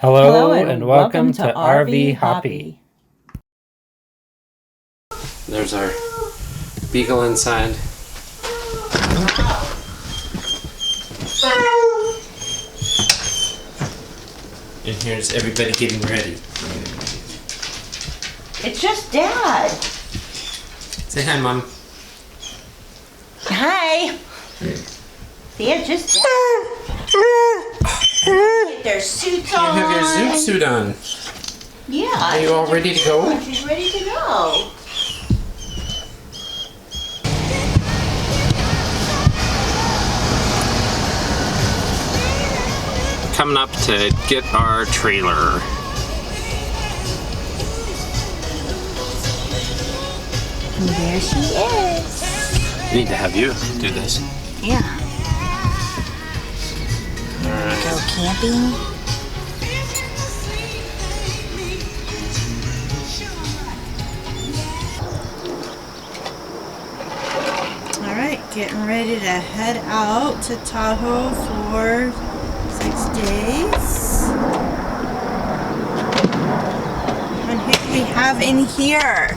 Hello and welcome to RV Hoppy. There's our beagle inside. And here's everybody getting ready. It's just Dad. Say hi, Mom. Hi. See, it's just Dad. Get their suits on. You have your zoot suit on. Yeah. Are you all ready to go? She's ready to go. Coming up to get our trailer. And there she is. Need to have you do this. Yeah. Alright. Go camping. Alright, getting ready to head out to Tahoe for 6 days. And who do we have in here?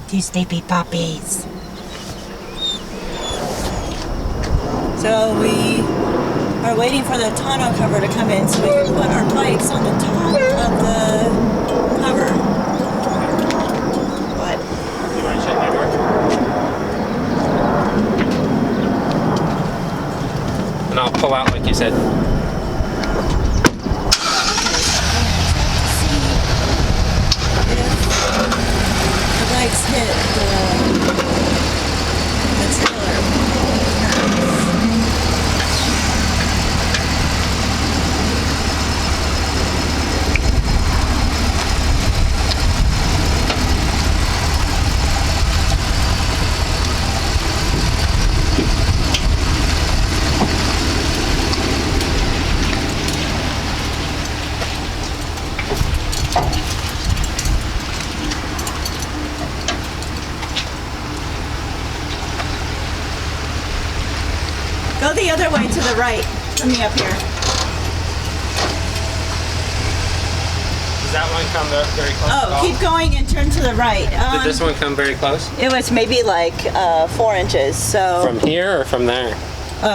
Two sleepy puppies. So we are waiting for the tonneau cover to come in so we can put our bikes on the top of the cover. What? You want to shut my door? And I'll pull out like you said. The bikes hit the trailer. Go the other way to the right. Let me up here. Does that one come very close? Oh, keep going and turn to the right. Did this one come very close? It was maybe like 4 inches. So From here or from there?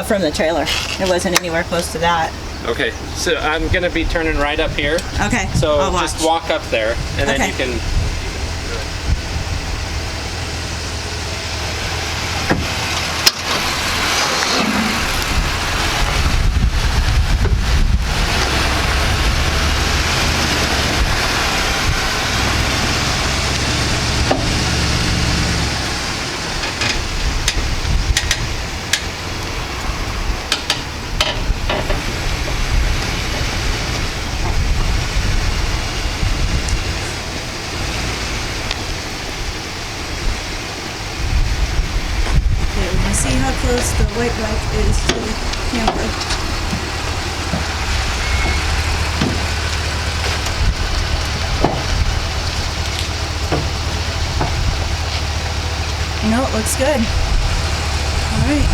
from the trailer, it wasn't anywhere close to that. Okay, so I'm gonna be turning right up here. Okay. So I'll watch. just walk up there, and then Okay. you can. Okay, we're gonna see how close the white bike is to the camper. No, it looks good. All right.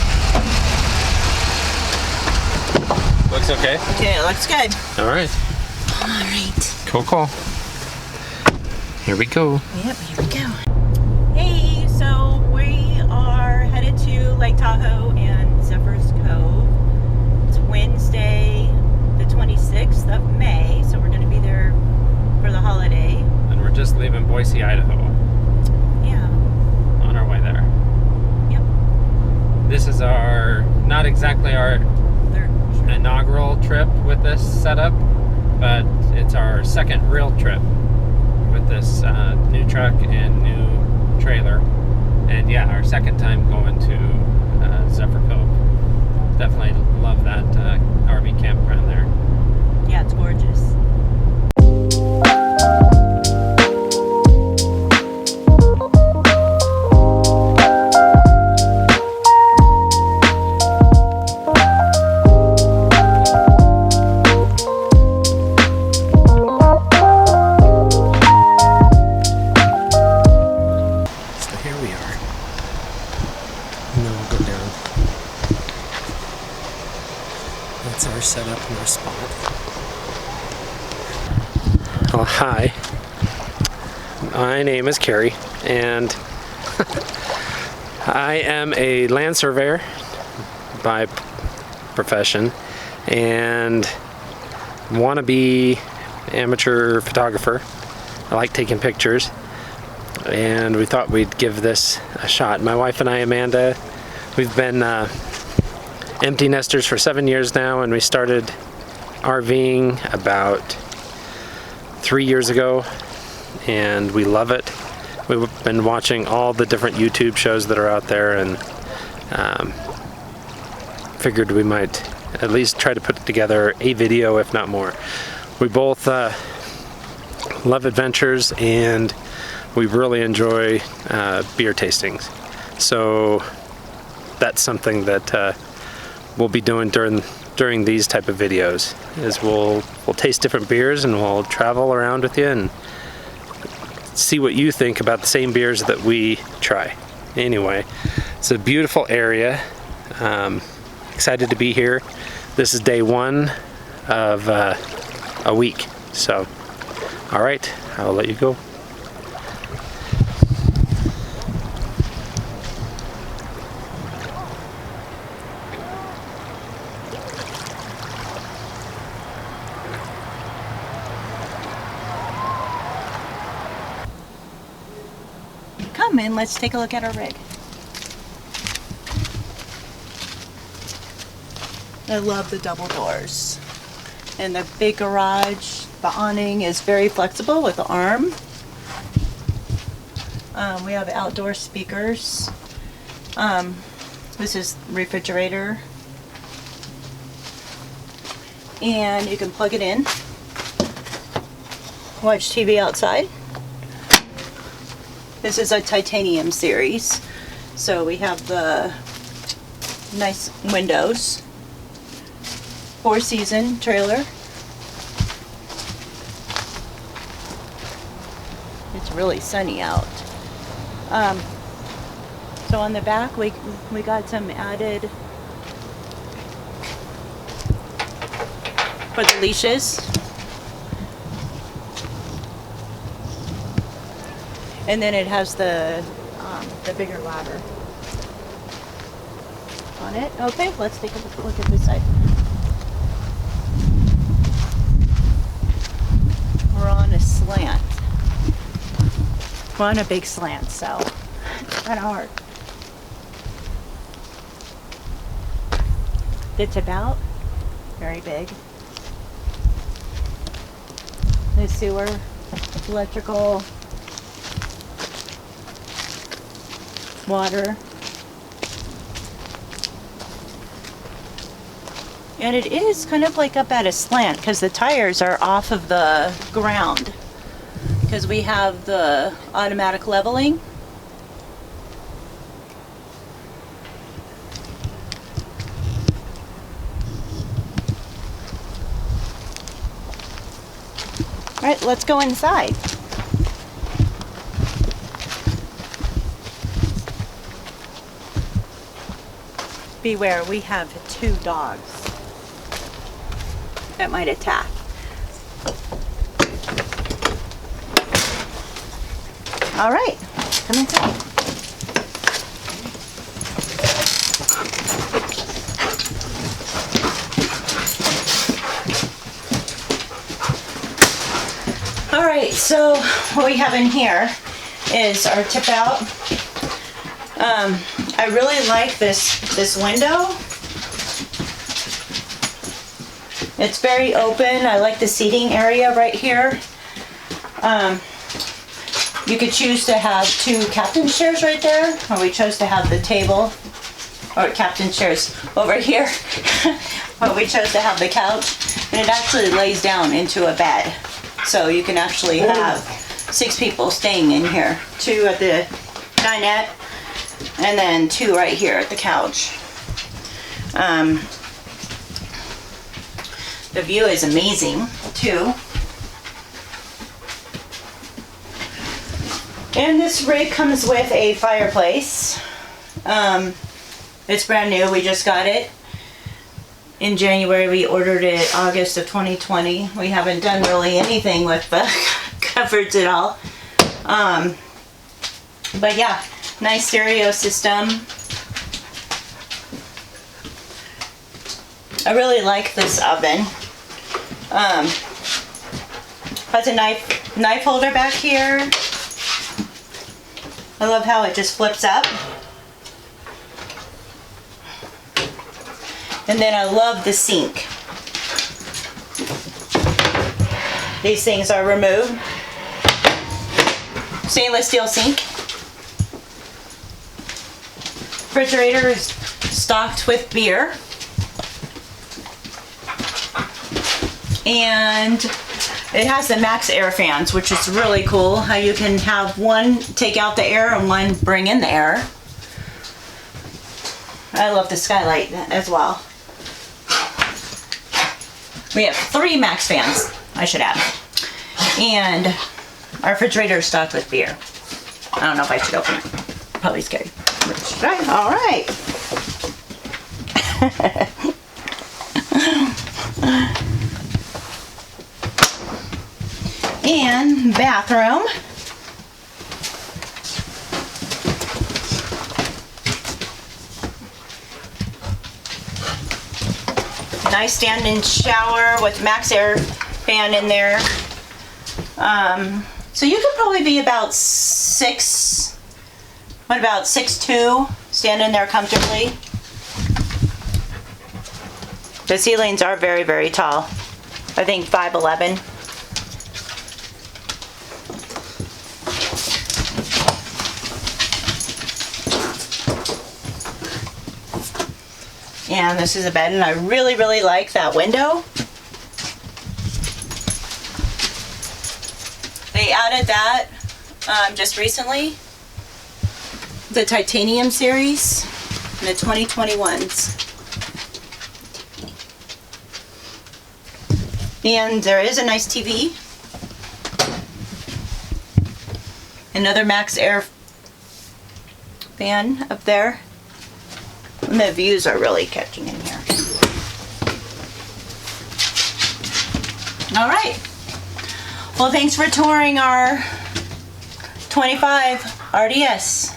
Looks okay. Okay, it looks good. All right. All right. Cool. Here we go. Yep, here we go. Hey, so we are headed to Lake Tahoe and Zephyr's Cove. It's Wednesday, the 26th of May, so we're going to be there for the holiday. And we're just leaving Boise, Idaho, Yeah. on our way there. Yep. This is not exactly our Third. inaugural trip with this setup, but it's our second real trip with this new truck and new trailer. And yeah, our second time going to Zephyr Cove. Definitely love that RV campground there. Yeah, it's gorgeous. That's our setup and our spot. Well, hi. My name is Carrie, and I am a land surveyor by profession and wannabe amateur photographer. I like taking pictures, and we thought we'd give this a shot. My wife and I, Amanda, we've been empty nesters for 7 years now, and we started RVing about 3 years ago, and we love it. We've been watching all the different YouTube shows that are out there, and figured we might at least try to put together a video, if not more. We both love adventures, and we really enjoy beer tastings. So that's something that we'll be doing during these type of videos. Is we'll taste different beers, and we'll travel around with you and see what you think about the same beers that we try. Anyway, it's a beautiful area. Excited to be here. This is day 1 of a week. So, all right, I'll let you go. Come in, let's take a look at our rig. I love the double doors. And the big garage, the awning is very flexible with the arm. We have outdoor speakers. This is refrigerator. And you can plug it in. Watch TV outside. This is a titanium series. So we have the nice windows. 4-season trailer. It's really sunny out. So on the back we got some added for the leashes. And then it has the bigger ladder on it. Okay, let's take a look at this side. We're on a slant. We're on a big slant, so it's kind of hard. It's about very big. The sewer, electrical, water. And it is kind of like up at a slant because the tires are off of the ground because we have the automatic leveling. All right, let's go inside. Beware, we have 2 dogs that might attack. All right, come inside. All right, so what we have in here is our tip out. I really like this window. It's very open. I like the seating area right here. You could choose to have 2 captain's chairs right there, or we chose to have the table, or captain's chairs over here, but we chose to have the couch, and it actually lays down into a bed. So you can actually have 6 people staying in here. 2 at the dinette, and then 2 right here at the couch. The view is amazing too. And this rig comes with a fireplace. It's brand new, we just got it. in January. We ordered it August of 2020. We haven't done really anything with the cupboards at all. But yeah, nice stereo system. I really like this oven. Has a knife holder back here. I love how it just flips up. And then I love the sink. These things are removed. Stainless steel sink. Refrigerator is stocked with beer. And it has the max air fans, which is really cool. How you can have one take out the air and one bring in the air. I love the skylight as well. We have 3 max fans, I should add. And our refrigerator is stocked with beer. I don't know if I should open it. Probably scary. Right, all right. And bathroom. Nice standing shower with max air fan in there. So you could probably be about 6'2", standing there comfortably. The ceilings are very, very tall. I think 5'11". And this is a bed, and I really, really like that window. They added that just recently. The titanium series, the 2021s. And there is a nice TV. Another max air fan up there. And the views are really catching in here. All right. Well, thanks for touring our 25 RDS.